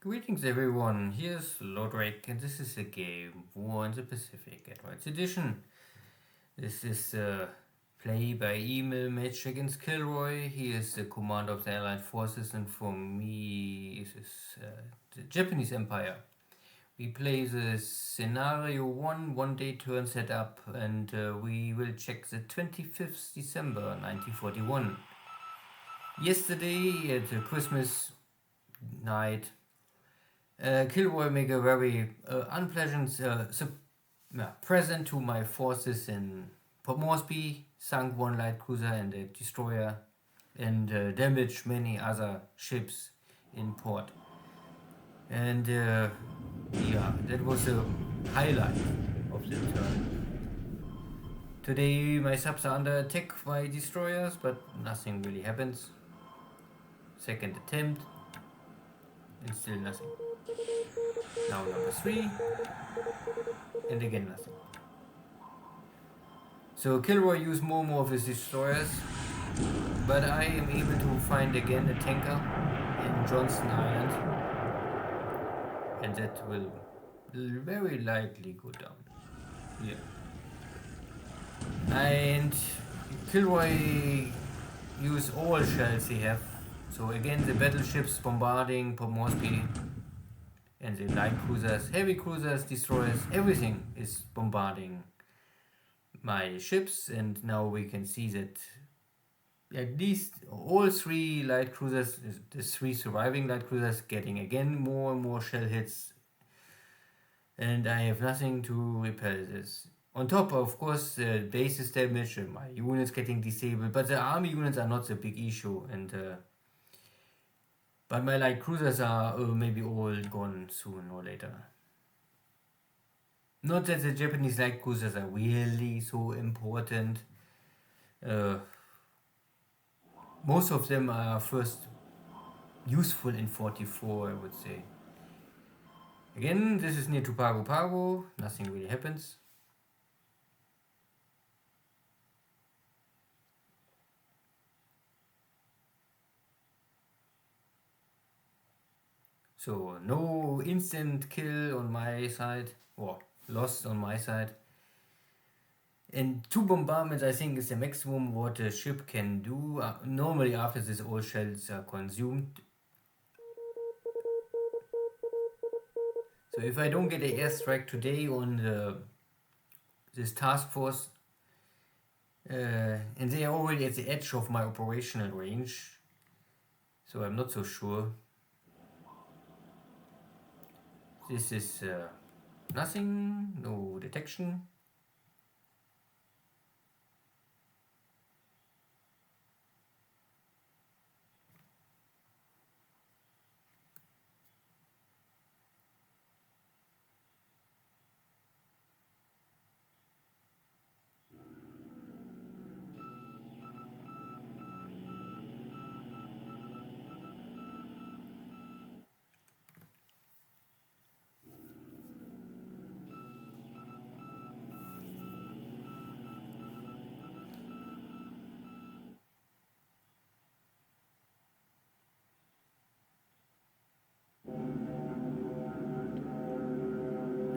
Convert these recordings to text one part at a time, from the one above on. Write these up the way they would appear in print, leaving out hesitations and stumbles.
Greetings everyone, here's Lodrik and this is a game, War in the Pacific, Advanced Edition. This is a play by email match against KilRoy. He is the commander of the Allied forces and for me this is the Japanese Empire. We play the scenario 1 day turn setup and we will check the 25th December 1941. Yesterday at the Christmas night, KilRoy make a very unpleasant present to my forces in Port Moresby, sunk one light cruiser and a destroyer, and damaged many other ships in port. And yeah, that was a highlight of the turn. Today my subs are under attack by destroyers, but nothing really happens. Second attempt, and still nothing. Now number 3, and again nothing. So KilRoy used more and more of his destroyers, but I am able to find again a tanker in Johnston Island, and that will very likely go down here. And KilRoy use all shells he have. So again the battleships bombarding Port Moresby, and the light cruisers, heavy cruisers, destroyers, everything is bombarding my ships. And now we can see that at least all 3 light cruisers, the 3 surviving light cruisers, getting again more and more shell hits, and I have nothing to repel this. On top, of course, the base is damaged and my units getting disabled, but the army units are not the big issue, and but my light cruisers are maybe all gone soon or later. Not that the Japanese light cruisers are really so important. Most of them are first useful in 44, I would say. Again, this is near to Pago Pago, nothing really happens. So no instant kill on my side, or lost on my side. And 2 bombardments I think is the maximum what a ship can do. Normally after this all shells are consumed. So if I don't get an airstrike today on this task force, and they are already at the edge of my operational range, so I'm not so sure. This is nothing, no detection.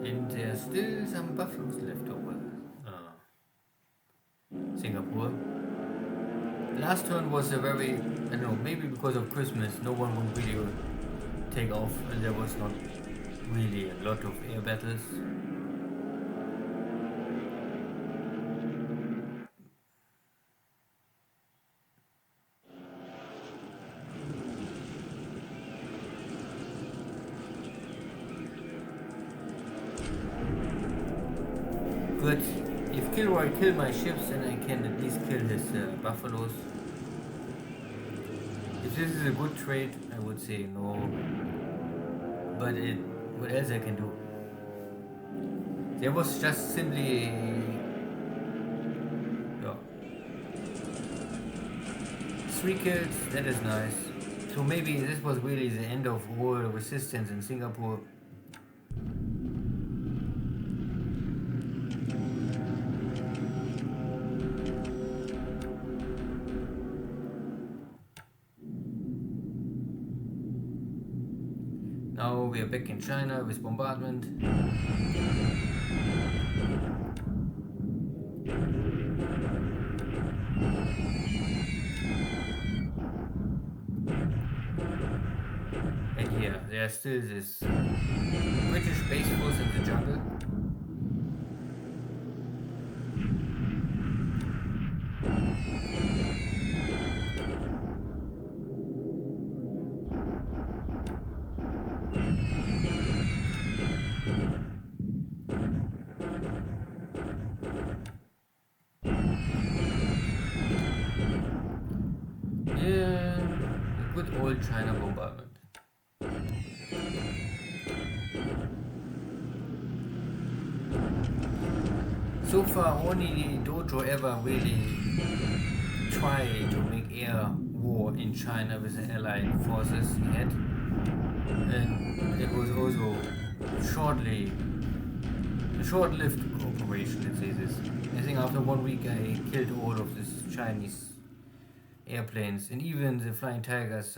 And there's still some buffaloes left over. Singapore. Last turn was a very, I don't know, maybe because of Christmas, no one would really take off, and there was not really a lot of air battles. But if KilRoy kill my ships, then I can at least kill his buffaloes. If this is a good trade, I would say no. But what else I can do? There was just simply yeah, 3 kills, that is nice. So maybe this was really the end of all resistance in Singapore. Now we are back in China with bombardment. And here, there's still this British base force in the jungle. Yeah, a good old China bombardment. So far, only Dojo ever really tried to make air war in China with the allied forces he had, and it was also a short-lived operation, let's say this. I think after 1 week I killed all of these Chinese airplanes, and even the Flying Tigers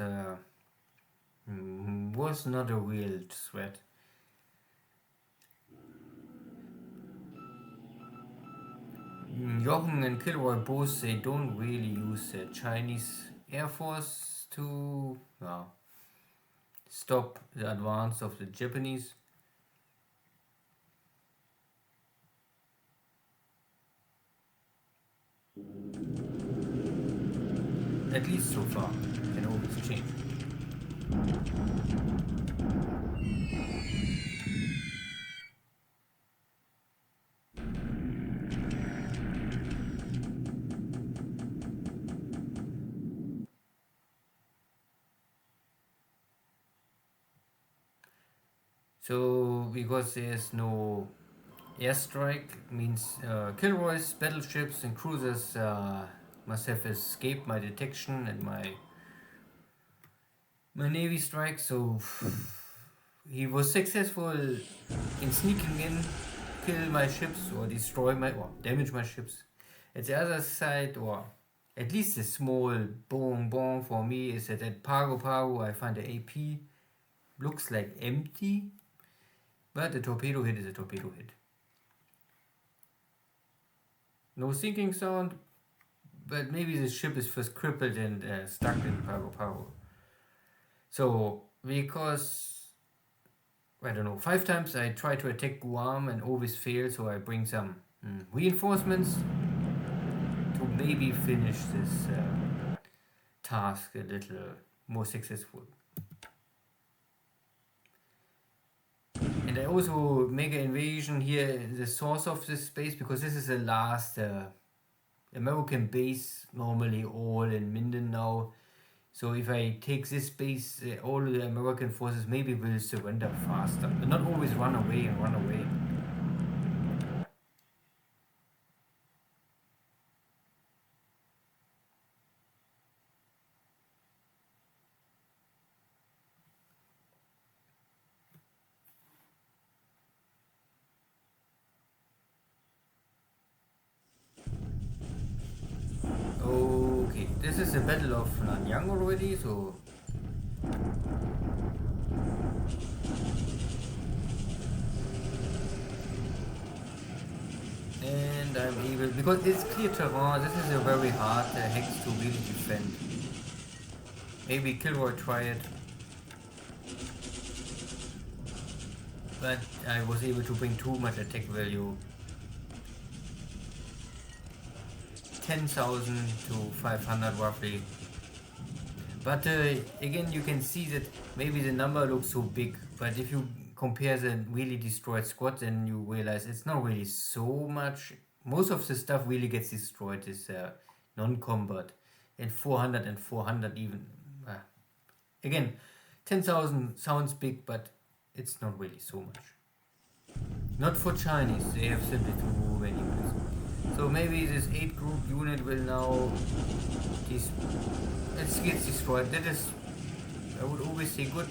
was not a real threat. Jochen and KilRoy both say don't really use the Chinese Air Force to stop the advance of the Japanese. At least so far, can always change. So, because there's no airstrike, means KilRoy's battleships and cruisers must have escaped my detection and my navy strike. So he was successful in sneaking in, kill my ships or damage my ships. At the other side, or at least a small bon for me, is that at Pago I find the AP looks like empty, but a torpedo hit is a torpedo hit. No sinking sound, but maybe the ship is first crippled and stuck in Pago. So, because, I don't know, 5 times I try to attack Guam and always fail, so I bring some reinforcements to maybe finish this task a little more successful. And I also make an invasion here, the source of this base, because this is the last American base, normally all in Mindanao. So if I take this base, all the American forces maybe will surrender faster, but not always run away. Okay, this is the Battle of Nanyang already, so and I'm able, because it's clear terrain, this is a very hard hex to really defend. Maybe KilRoy try it, but I was able to bring too much attack value. 10,000 to 500 roughly. But again, you can see that maybe the number looks so big, but if you compare the really destroyed squad, then you realize it's not really so much. Most of the stuff really gets destroyed is non-combat, and 400 even. Again, 10,000 sounds big, but it's not really so much. Not for Chinese, they have simply too many units. So maybe this 8 group unit will now it gets destroyed. That is, I would always say, good.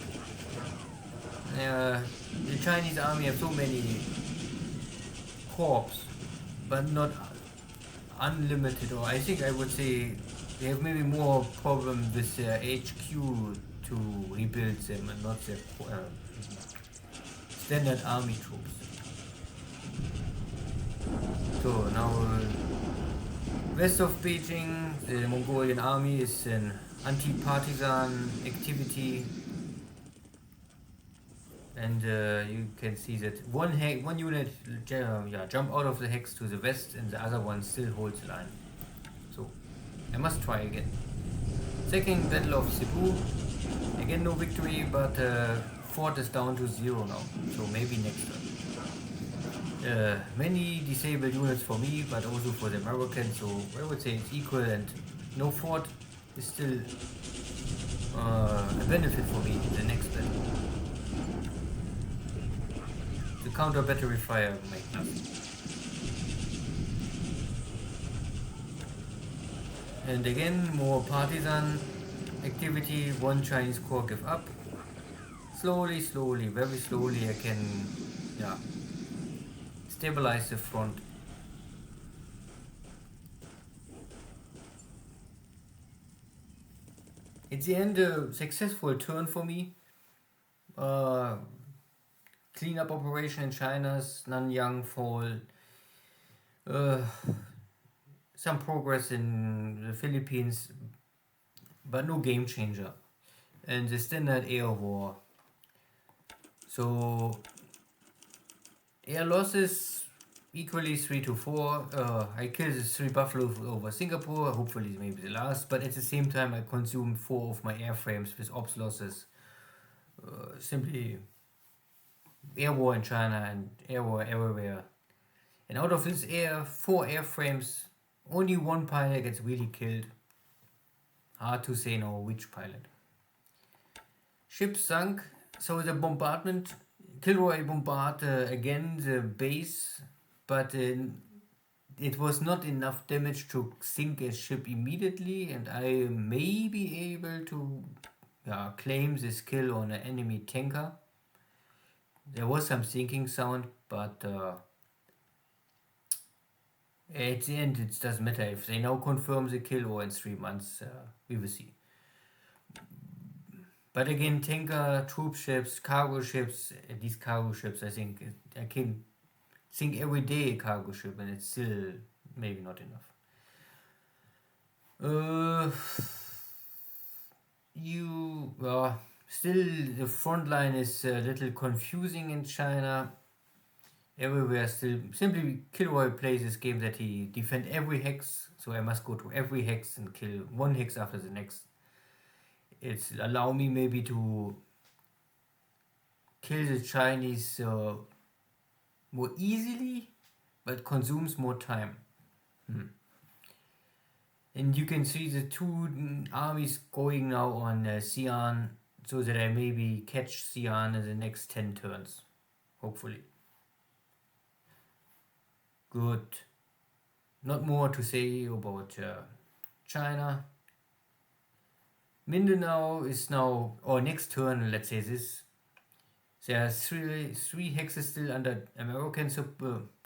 The Chinese army have so many corps, but not unlimited, or I think I would say they have maybe more problem with their HQ to rebuild them and not their standard army troops. So now west of Beijing, the Mongolian army is in anti-partisan activity, and you can see that one unit jump out of the hex to the west, and the other one still holds the line. So I must try again. Second Battle of Cebu, again no victory, but fort is down to 0 now, so maybe next turn. Many disabled units for me, but also for the Americans, so I would say it's equal, and no fort is still a benefit for me in the next battle. The counter battery fire make nothing. And again, more partisan activity. One Chinese corps give up. Slowly, very slowly, I can stabilize the front. At the end, a successful turn for me. Cleanup operation in China's Nanyang fall. Some progress in the Philippines, but no game changer. And the standard air war. So air losses equally 3 to 4. I killed the 3 buffalo over Singapore, hopefully maybe the last, but at the same time I consumed 4 of my airframes with ops losses. Simply air war in China and air war everywhere. And out of this 4 airframes, only 1 pilot gets really killed. Hard to say now which pilot. Ship sunk, so the bombardment, KilRoy bombarded again the base, but it was not enough damage to sink a ship immediately, and I may be able to claim this kill on an enemy tanker. There was some sinking sound, but at the end it doesn't matter if they now confirm the kill or in 3 months, we will see. But again, tanker, troop ships, cargo ships, these cargo ships, I think I can sink every day a cargo ship, and it's still maybe not enough. Still the front line is a little confusing in China. Everywhere still, simply KilRoy plays this game that he defend every hex, so I must go to every hex and kill 1 hex after the next. It's allow me maybe to kill the Chinese more easily, but consumes more time. And you can see the 2 armies going now on Xi'an, so that I maybe catch Xi'an in the next 10 turns, hopefully. Good. Not more to say about China. Mindanao is now, or next turn, let's say this. There are 3 hexes still under American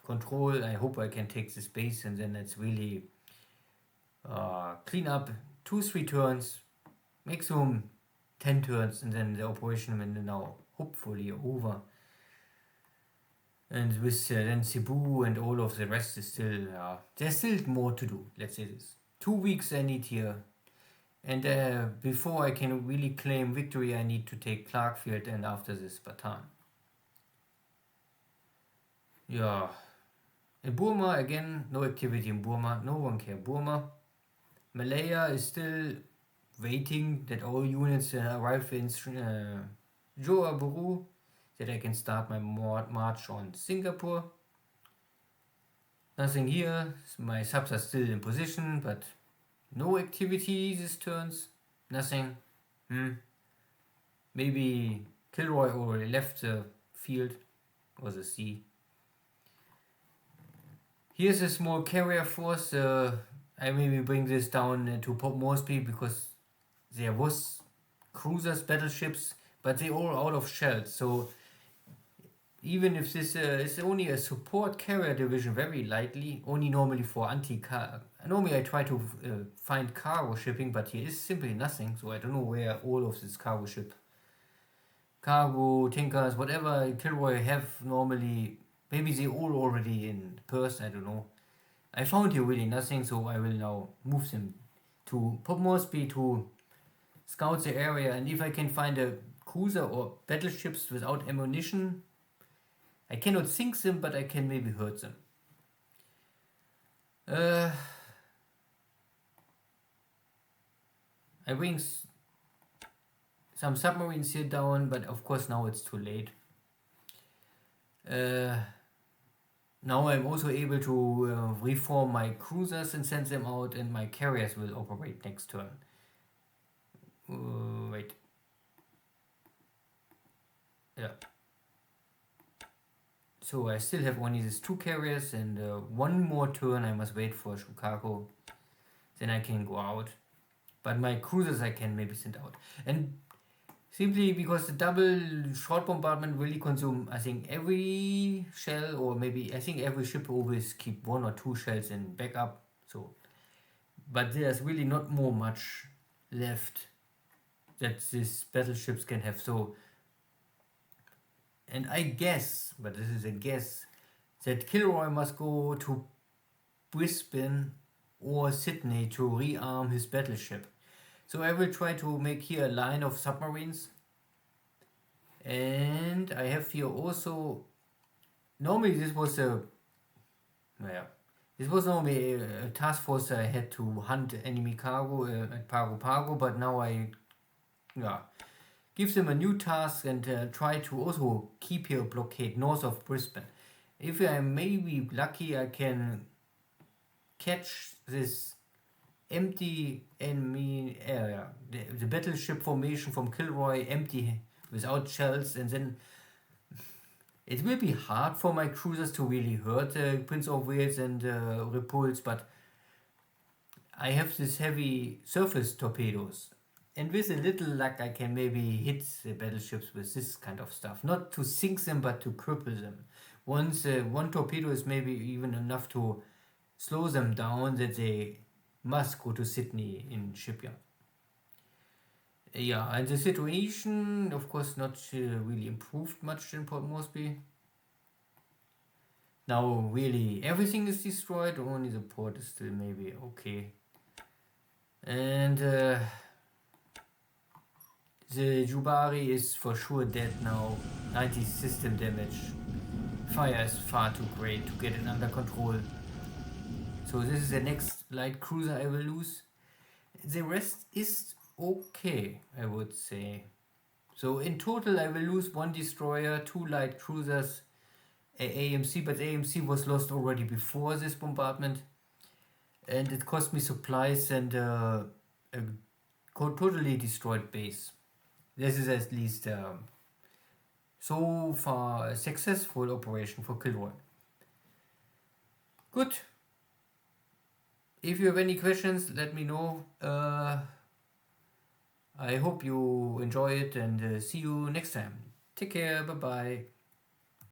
control. I hope I can take this base, and then it's really clean up 2-3 turns, maximum 10 turns, and then the operation in Mindanao hopefully over. And with then Cebu and all of the rest is still, there's still more to do, let's say this. 2 weeks I need here. And before I can really claim victory, I need to take Clarkfield, and after this Bataan. In Burma, again, no activity in Burma. No one cares. Burma. Malaya is still waiting that all units arrive in Johor Bahru, that I can start my march on Singapore. Nothing here. My subs are still in position, but no activity these turns. Nothing. Maybe KilRoy already left the field or the sea. Here's a small carrier force. I maybe bring this down to Port Moresby, because there was cruisers, battleships, but they all out of shells. So even if this is only a support carrier division, very lightly, only normally for normally I try to find cargo shipping, but here is simply nothing, so I don't know where all of this cargo, tankers, whatever KilRoy have normally, maybe they all already in Perth, I don't know. I found here really nothing, so I will now move them to Port Moresby to scout the area, and if I can find a cruiser or battleships without ammunition, I cannot sink them, but I can maybe hurt them. I bring some submarines here down, but of course now it's too late. Now I'm also able to reform my cruisers and send them out, and my carriers will operate next turn. Wait. Yeah. So I still have only these 2 carriers, and one more turn I must wait for Chicago. Then I can go out. But my cruisers I can maybe send out. And simply because the double short bombardment really consume, I think, every shell, or maybe I think every ship always keep 1 or 2 shells in backup. So, but there's really not more much left that these battleships can have. So, and I guess, but this is a guess, that KilRoy must go to Brisbane or Sydney to rearm his battleship. So I will try to make here a line of submarines. And I have here also, normally this was normally a task force I had to hunt enemy cargo at Pago, but now I give them a new task and try to also keep here a blockade north of Brisbane. If I am maybe lucky, I can catch this empty enemy area, the battleship formation from KilRoy, empty without shells, and then it will be hard for my cruisers to really hurt Prince of Wales and Repulse, but I have these heavy surface torpedoes, and with a little luck I can maybe hit the battleships with this kind of stuff, not to sink them but to cripple them. Once one torpedo is maybe even enough to slow them down, that they must go to Sydney in shipyard. Yeah, and the situation, of course, not really improved much in Port Moresby. Now, really, everything is destroyed, only the port is still maybe okay. And the Jubari is for sure dead now, 90 system damage. Fire is far too great to get it under control. So this is the next light cruiser I will lose. The rest is okay, I would say. So in total I will lose 1 destroyer, 2 light cruisers, a AMC, but AMC was lost already before this bombardment. And it cost me supplies and a totally destroyed base. This is at least so far a successful operation for KilRoy. Good. If you have any questions, let me know. I hope you enjoy it, and see you next time. Take care. Bye bye.